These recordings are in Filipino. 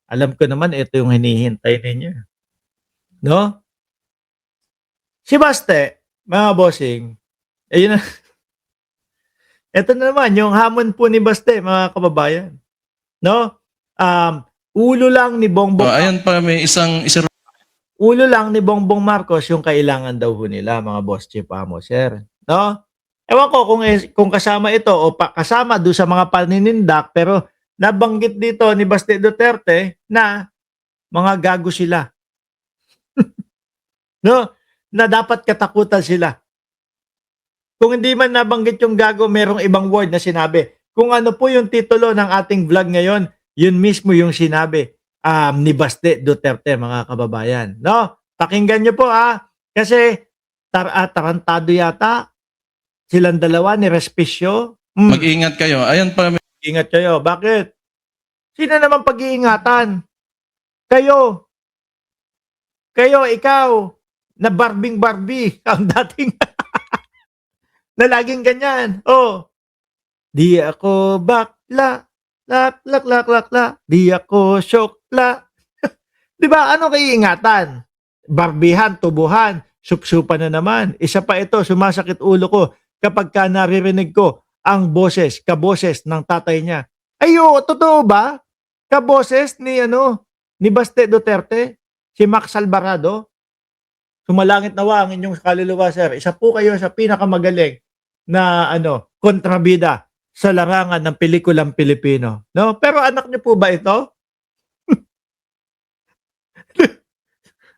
Alam ko naman ito yung hinihintay ninyo, no? Si Baste, mga bossing, ayun na, eto na naman yung hamon po ni Baste, mga kababayan, no? Um, ulo lang ni Bongbong Ayan pa, may isang Ulo lang ni Bongbong Marcos yung kailangan daw ho nila, mga boss chief amo, sir. No? Ewan ko kung kasama ito o kasama doon sa mga paninindak, pero nabanggit dito ni Baste Duterte na mga gago sila. No? Na dapat katakutan sila. Kung hindi man nabanggit yung gago, merong ibang word na sinabi. Kung ano po yung titulo ng ating vlog ngayon, yun mismo yung sinabi ni Baste Duterte, mga kababayan. No? Pakinggan nyo po kasi tarantado yata silang dalawa ni Respicio. mag-ingat kayo. Ayan pa, may Ingat kayo. Bakit? Sino naman pag-iingatan? Kayo. Kayo, ikaw, na Barbie ang dating na laging ganyan. Oh, di ako bakla, lak, lak, lak, lak, lak. Di ako syokla. Di ba? Ano kayo ingatan? Barbihan, tubuhan, supsupan na naman. Isa pa ito, sumasakit ulo ko kapag ka naririnig ko ang boses, kaboses ng tatay niya. Ayo, totoo ba? Kaboses ni Baste Duterte, si Max Alvarado. Sumalangit nawa ang inyong kaluluwa, sir. Isa po kayo sa pinakamagaling na kontrabida sa larangan ng pelikulang Pilipino. No? Pero anak niyo po ba ito?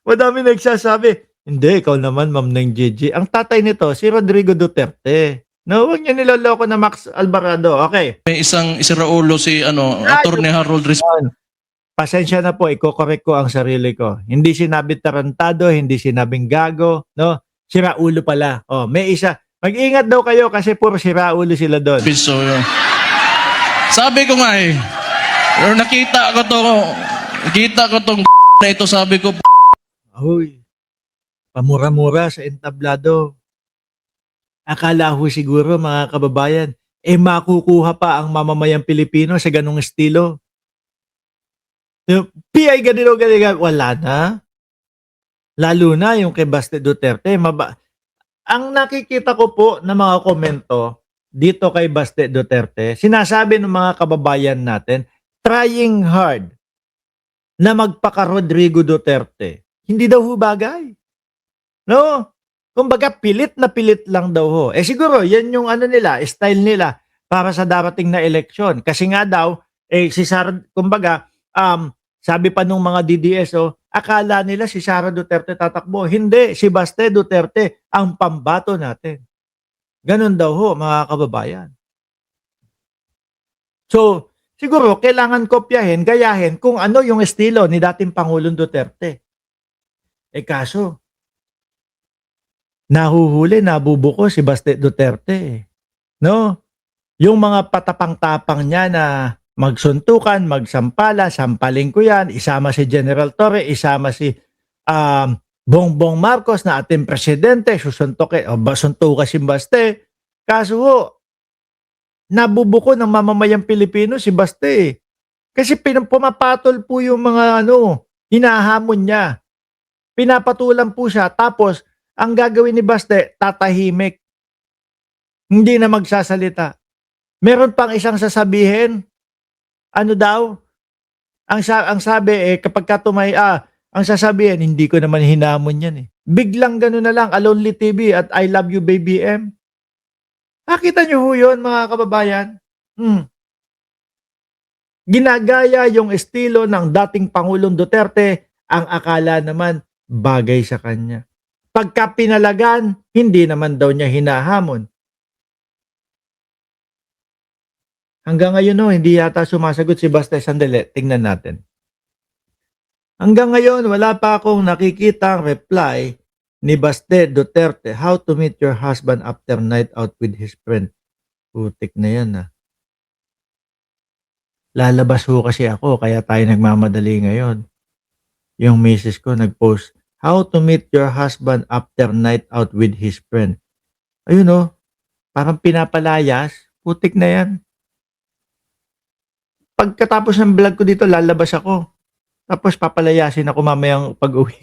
Madami nagsasabi, hindi, ikaw naman, Ma'am Neng Gigi. Ang tatay nito, si Rodrigo Duterte. No, huwag niyo niloloko na Max Alvarado. Okay. isang isiraulo si Attorney Harold Pasensya na po, iko-correct ko ang sarili ko. Hindi sinabing tarantado, hindi sinabing gago, no? Siraulo pala. Oh, may isa. Mag-ingat daw kayo kasi puro siraulo sila doon. Piso. Sabi ko nga pero nakita ko tong na ito, sabi ko, Hoy, pamura-mura sa entablado. Akala ho siguro, mga kababayan, makukuha pa ang mamamayang Pilipino sa ganung estilo. PI ganito, wala na. Lalo na yung kay Baste Duterte. Ang nakikita ko po na mga komento dito kay Baste Duterte, sinasabi ng mga kababayan natin, trying hard na magpaka-Rodrigo Duterte. Hindi daw ho bagay. No? Kumbaga, pilit na pilit lang daw ho. Siguro, yan yung style nila para sa darating na eleksyon. Kasi nga daw, si Sara, kumbaga, sabi pa nung mga DDS, akala nila si Sara Duterte tatakbo. Hindi, si Baste Duterte ang pambato natin. Ganun daw ho, mga kababayan. So, siguro, kailangan kopyahin, gayahin kung ano yung estilo ni dating Pangulong Duterte. Kaso, nahuhuli, nabubuko si Baste Duterte. No? Yung mga patapang-tapang niya na magsuntukan, magsampala, sampaling ko yan, isama si General Torre, isama si Bongbong Marcos na ating presidente, susuntukin, suntukan si Baste. Kaso nabubuko ng mamamayang Pilipino si Baste. Kasi pumapatol po yung mga hinahamon niya. Pinapatulan po siya, tapos ang gagawin ni Baste, tatahimik. Hindi na magsasalita. Meron pang isang sasabihin, ano daw? Ang sabi, kapag ang sasabihin, hindi ko naman hinamon yan. Biglang gano'n na lang, Alonly TV at I Love You Baby M. Nakita niyo ho yun, mga kababayan? Ginagaya yung estilo ng dating Pangulong Duterte, ang akala naman bagay sa kanya. Pagka pinalagan, hindi naman daw niya hinahamon. Hanggang ngayon hindi yata sumasagot si Baste. Sandali, tingnan natin. Hanggang ngayon, wala pa akong nakikitang reply ni Baste Duterte. How to meet your husband after night out with his friend. Putik na yan Lalabas ho kasi ako, kaya tayo nagmamadali ngayon. Yung misis ko nag-post, how to meet your husband after night out with his friend. Ayun parang pinapalayas. Putik na yan. Pagkatapos ng vlog ko dito, lalabas ako. Tapos papalayasin ako mamayang pag-uwi.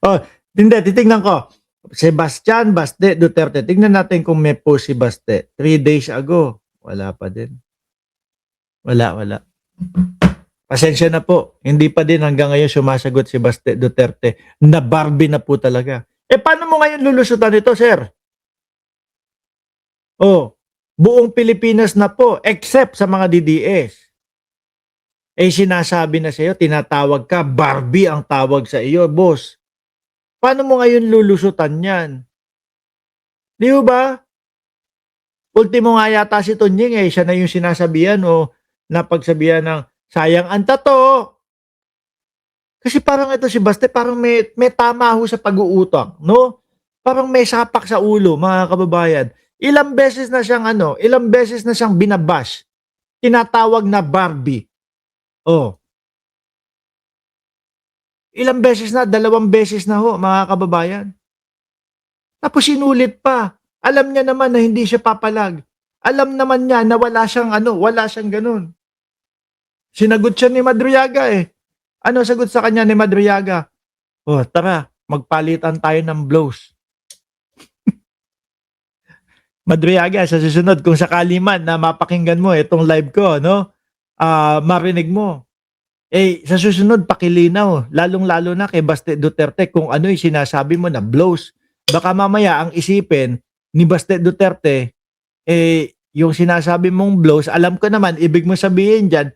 Oh, hindi, titignan ko. Sebastian Baste Duterte. Tignan natin kung may post si Baste. 3 days ago. Wala pa din. Wala. Pasensya na po. Hindi pa din hanggang ngayon sumasagot si Baste Duterte. Na Barbie na po talaga. Paano mo ngayon lulusutan ito, sir? Oh, buong Pilipinas na po, except sa mga DDS. Sinasabi na sa iyo, tinatawag ka, Barbie ang tawag sa iyo, boss. Paano mo ngayon lulusutan yan? Di ba? Ultimo nga yata si Tunying siya na yung sinasabihan o napagsabihan ng sayang ang tato. Kasi parang ito si Baste, parang may tama ho sa pag-uutak, no? Parang may sapak sa ulo, mga kababayan. Ilang beses na siyang binabash. Tinatawag na Barbie. Oh. Ilang beses na, 2 beses na ho, mga kababayan. Tapos sinulit pa. Alam niya naman na hindi siya papalag. Alam naman niya na wala siyang ganun. Sinagot siya ni Madriaga Ano sagot sa kanya ni Madriaga? Oh, tara, magpalitan tayo ng blows. Madriaga, sa susunod, kung sakali man na mapakinggan mo itong live ko, no? Marinig mo. Sa susunod, pakilinaw. Lalong-lalo na kay Baste Duterte kung ano yung sinasabi mo na blows. Baka mamaya ang isipin ni Baste Duterte, yung sinasabi mong blows, alam ko naman, ibig mo sabihin dyan,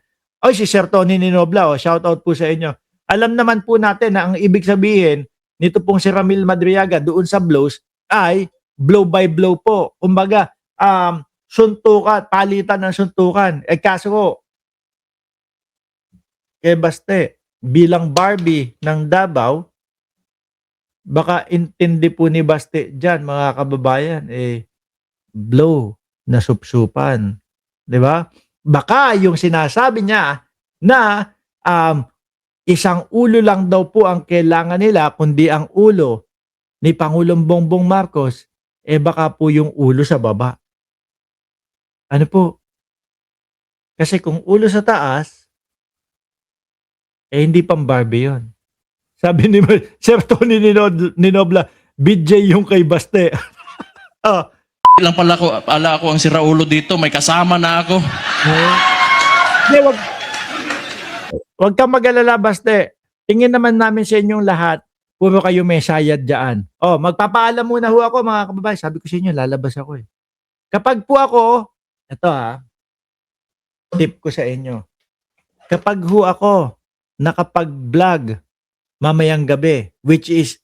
si Sir Tony Ninobla, shout out po sa inyo. Alam naman po natin na ang ibig sabihin nito pong si Ramil Madriaga doon sa blows ay blow by blow po. Kumbaga, suntukan, palitan ng suntukan. Kaso ko, kay Baste, bilang Barbie ng Davao, baka intindi po ni Baste dyan, mga kababayan, blow na supsupan. Di ba? Baka yung sinasabi niya na isang ulo lang daw po ang kailangan nila, kundi ang ulo ni Pangulong Bongbong Marcos, baka po yung ulo sa baba. Ano po? Kasi kung ulo sa taas, hindi pang Barbie yun. Sabi ni Sir Tony Ninobla, BJ yung kay Baste. Lang pala ako ang si Raulo dito, may kasama na ako. Hindi, wag kang mag-alala, Baste. Tingin naman namin sa inyong lahat, puro kayo may sayad dyan. Magpapaalam muna ho ako, mga kababayan. Sabi ko sa inyo, lalabas ako Kapag po ako, ito tip ko sa inyo. Kapag ho ako nakapag-vlog mamayang gabi, which is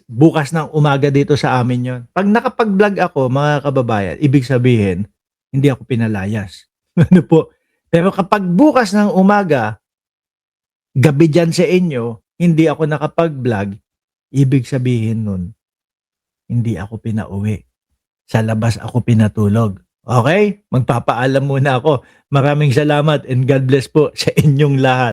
bukas ng umaga dito sa amin yon. Pag nakapag-vlog ako, mga kababayan, ibig sabihin, hindi ako pinalayas. Ano po? Pero kapag bukas ng umaga, gabi dyan sa inyo, hindi ako nakapag-vlog, ibig sabihin nun, hindi ako pinauwi. Sa labas ako pinatulog. Okay? Magpapaalam muna ako. Maraming salamat and God bless po sa inyong lahat.